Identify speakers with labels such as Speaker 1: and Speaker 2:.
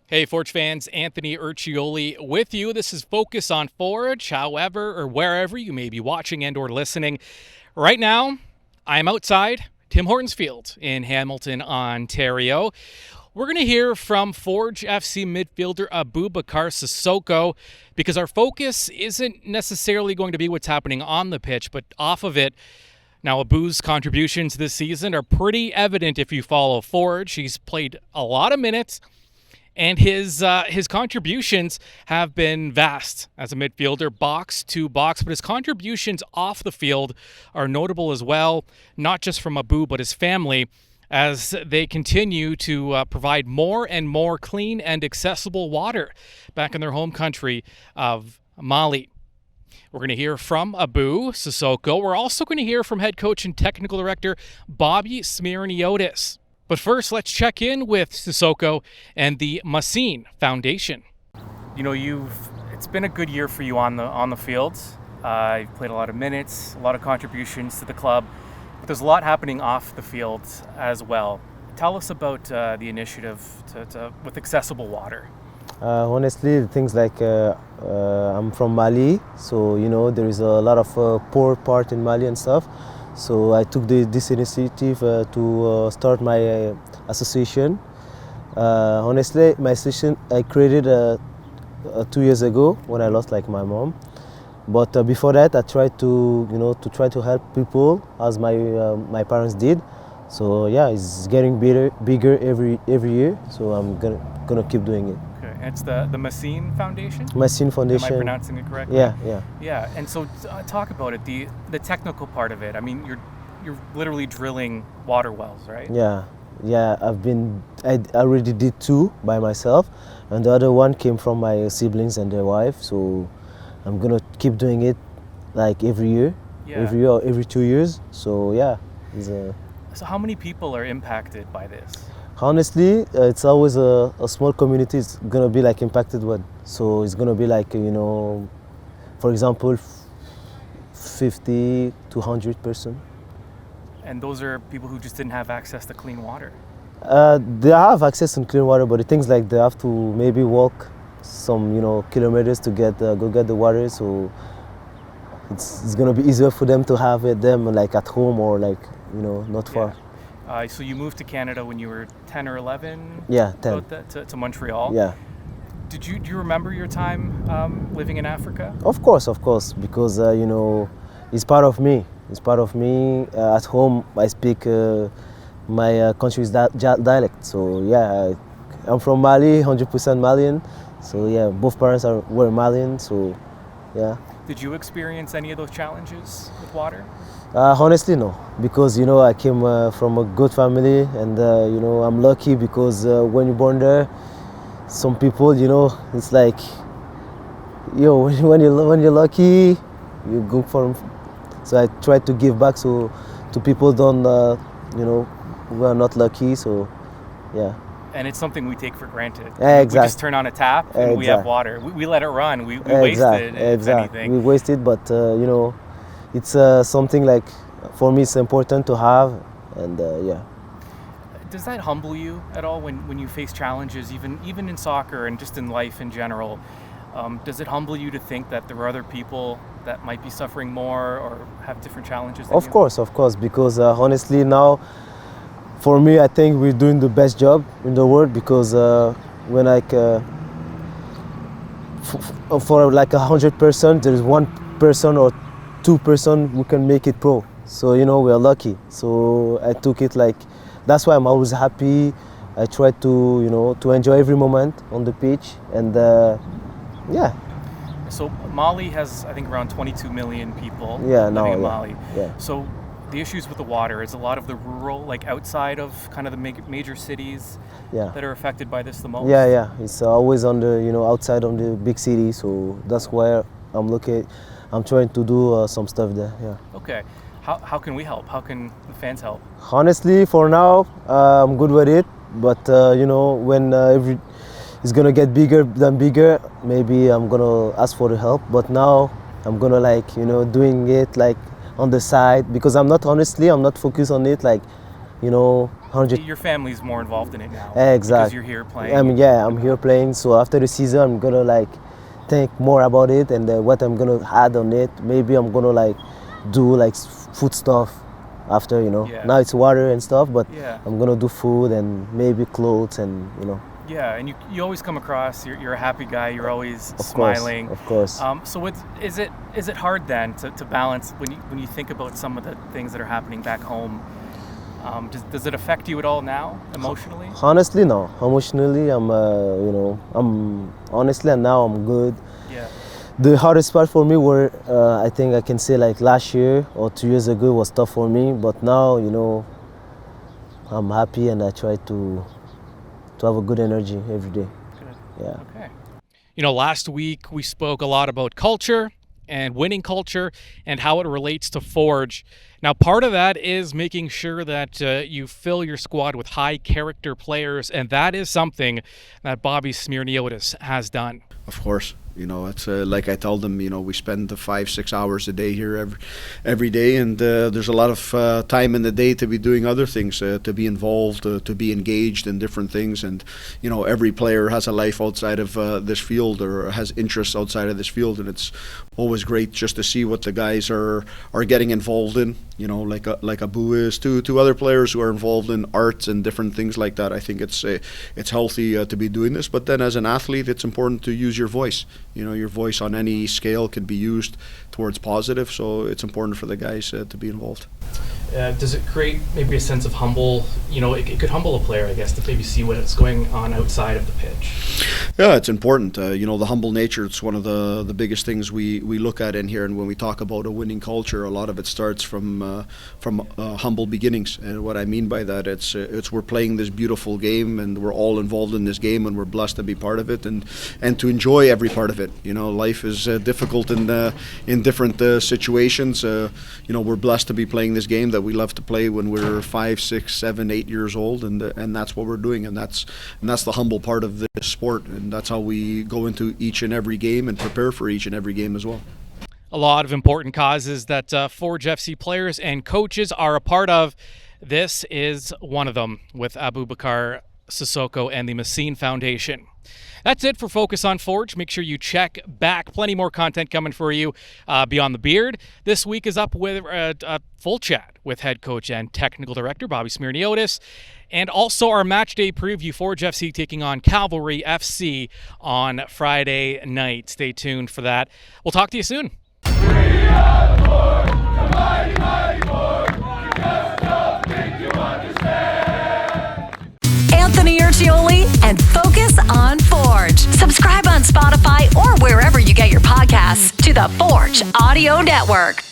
Speaker 1: Hey, Forge fans, Anthony Urciuoli with you. This is Focus on Forge, however or wherever you may be watching and or listening. Right now, I'm outside Tim Hortons Field in Hamilton, Ontario. We're going to hear from Forge FC midfielder Aboubacar Sissoko because our focus isn't necessarily going to be what's happening on the pitch, but off of it. Now, Abou's contributions this season are pretty evident if you follow Forge. He's played a lot of minutes, and his contributions have been vast as a midfielder, box to box. But his contributions off the field are notable as well, not just from Abou, but his family, as they continue to provide more and more clean and accessible water back in their home country of Mali. We're going to hear from Abou Sissoko. We're also going to hear from head coach and technical director Bobby Smyrniotis. But first, let's check in with Sissoko and the Macine Foundation. You know, it's been a good year for you on the field. You've played a lot of minutes, a lot of contributions to the club, but there's a lot happening off the field as well. Tell us about the initiative with accessible water.
Speaker 2: Honestly, things like I'm from Mali, so there is a lot of poor part in Mali and stuff. So I took this initiative to start my association. Honestly, my association I created 2 years ago when I lost my mom. But before that, I tried to try to help people as my parents did. So yeah, it's getting bigger every year. So I'm gonna keep doing it.
Speaker 1: Okay, and it's the Macine Foundation.
Speaker 2: Macine Foundation.
Speaker 1: Am I pronouncing it correctly?
Speaker 2: Yeah.
Speaker 1: And so talk about it, the technical part of it. I mean, you're literally drilling water wells, right?
Speaker 2: Yeah. I already did 2 by myself, and the other one came from my siblings and their wife. So I'm gonna keep doing it every year, every year or every 2 years. So yeah,
Speaker 1: So how many people are impacted by this?
Speaker 2: Honestly, it's always a small community. It's gonna be impacted one. So it's gonna be for example, 50 to 100 person.
Speaker 1: And those are people who just didn't have access to clean water.
Speaker 2: They have access to clean water, but the things they have to maybe walk some kilometers to go get the water. So it's gonna be easier for them to have them at home or not far.
Speaker 1: So you moved to Canada when you were 10 or 11?
Speaker 2: Yeah, 10.
Speaker 1: To Montreal?
Speaker 2: Yeah.
Speaker 1: Do you remember your time living in Africa?
Speaker 2: Of course, because it's part of me. It's part of me. At home, I speak my country's dialect. So yeah, I'm from Mali, 100% Malian. So yeah, both parents were Malian. So yeah.
Speaker 1: Did you experience any of those challenges with water?
Speaker 2: Honestly, no, because I came from a good family, and I'm lucky because when you're born there, some people, it's when you're lucky, you go for. So I try to give back to people who are not lucky. So yeah.
Speaker 1: And it's something we take for granted.
Speaker 2: Exactly.
Speaker 1: We just turn on a tap and we have water. We let it run. We waste it. If anything.
Speaker 2: We waste it, but it's something for me. It's important to have, and yeah.
Speaker 1: Does that humble you at all when you face challenges, even in soccer and just in life in general? Does it humble you to think that there are other people that might be suffering more or have different challenges than you?
Speaker 2: Of course, because honestly now, for me, I think we're doing the best job in the world because when for 100%, there is 1 person or 2 person who can make it pro. So we are lucky. So I took it that's why I'm always happy. I try to to enjoy every moment on the pitch, and yeah.
Speaker 1: So Mali has, I think, around 22 million people
Speaker 2: living
Speaker 1: in Mali.
Speaker 2: Yeah.
Speaker 1: So the issues with the water is a lot of the rural, outside of kind of the major cities that are affected by this the most.
Speaker 2: Yeah. It's always on the outside of the big city. So that's where I'm looking. I'm trying to do some stuff there. Yeah.
Speaker 1: Okay. How can we help? How can the fans help?
Speaker 2: Honestly, for now, I'm good with it. But when it's gonna get bigger than bigger, maybe I'm gonna ask for the help. But now I'm gonna doing it on the side because I'm not focused on it 100%. 100.
Speaker 1: Your family's more involved in it now.
Speaker 2: Exactly.
Speaker 1: Because you're here playing.
Speaker 2: I mean, yeah, I'm here playing. So after the season, I'm gonna like think more about it and what I'm gonna add on it. Maybe I'm gonna like do like food stuff after, you know.
Speaker 1: Yeah.
Speaker 2: Now it's water and stuff, but
Speaker 1: Yeah.
Speaker 2: I'm gonna do food and maybe clothes and, you know.
Speaker 1: Yeah, and you always come across, you're a happy guy, you're always
Speaker 2: Of
Speaker 1: smiling.
Speaker 2: course.
Speaker 1: So is it hard then to balance when you think about some of the things that are happening back home? Does it affect you at all now, emotionally?
Speaker 2: Honestly, no. Emotionally, I'm honestly, and now I'm good.
Speaker 1: Yeah.
Speaker 2: The hardest part for me were, I think I can say like last year or 2 years ago was tough for me, but now, you know, I'm happy and I try to have a good energy every day.
Speaker 1: Good.
Speaker 2: Yeah.
Speaker 1: Okay. You know, last week we spoke a lot about culture and winning culture and how it relates to Forge. Now, part of that is making sure that you fill your squad with high character players, and that is something that Bobby Smyrniotis has done.
Speaker 3: Of course, you know, it's like I told them, you know, we spend 5-6 hours a day here every day, and there's a lot of time in the day to be doing other things, to be involved, to be engaged in different things, and you know, every player has a life outside of this field or has interests outside of this field, and it's always great just to see what the guys are getting involved in. You know, like Abou is to other players who are involved in arts and different things like that. I think it's healthy to be doing this. But then as an athlete, it's important to use your voice. You know, your voice on any scale can be used towards positive. So it's important for the guys to be involved.
Speaker 1: Does it create maybe a sense of humble, you know, it could humble a player, I guess, to maybe see what's going on outside of the pitch?
Speaker 3: Yeah, it's important. You know, the humble nature, it's one of the biggest things we look at in here. And when we talk about a winning culture, a lot of it starts from humble beginnings. And what I mean by that, it's we're playing this beautiful game and we're all involved in this game and we're blessed to be part of it and to enjoy every part of it. You know, life is difficult in different situations. You know, we're blessed to be playing this game that we love to play when we're 5, 6, 7, 8 years old, and that's what we're doing, and that's the humble part of the sport, and that's how we go into each and every game and prepare for each and every game as well.
Speaker 1: A lot of important causes that Forge FC players and coaches are a part of. This is one of them with Aboubacar Sissoko and the Macine Foundation. That's it for Focus on Forge. Make sure you check back. Plenty more content coming for you beyond the beard. This week is up with a full chat with head coach and technical director Bobby Smyrniotis, and also our match day preview, Forge FC taking on Cavalry FC on Friday night. Stay tuned for that. We'll talk to you soon.
Speaker 4: We are the Forge, the mighty, mighty Forge. You just don't think you understand.
Speaker 5: Anthony Urciuoli and Focus on Forge. Subscribe on Spotify or wherever you get your podcasts to the Forge Audio Network.